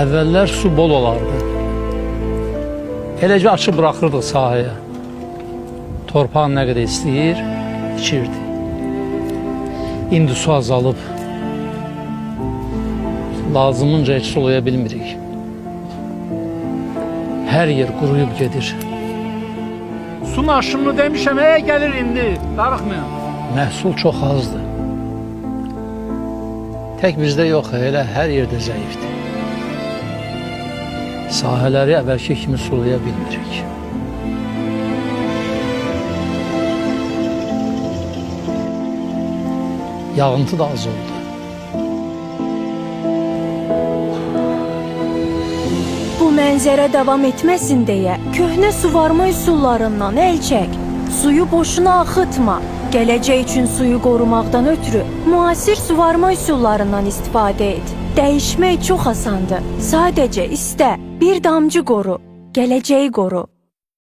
Əvvəllər su bol olardı. Eləcə açıb bırakırdıq sahaya. Torpağın nə qədər istəyir, içirdi. İndi su azalıb, lazımınca heç sulaya bilmirik. Hər yer quruyub gedir. Su maşınını demişəm, gəlir indi, darıxmayın. Məhsul çox azdır. Tək bizdə yox, elə hər yerdə zəifdir. Sahələri əvvəlki kimi sulaya bilmirik. Yağıntı da az oldu. Bu mənzərə davam etməsin deyə köhnə suvarma üsullarından əl çək. Suyu boşuna axıtma. Gələcək üçün suyu qorumaqdan ötürü müasir suvarma üsullarından istifadə et. Dəyişmək çox asandır. Sadəcə istə, bir damcı qoru, gələcəyi qoru.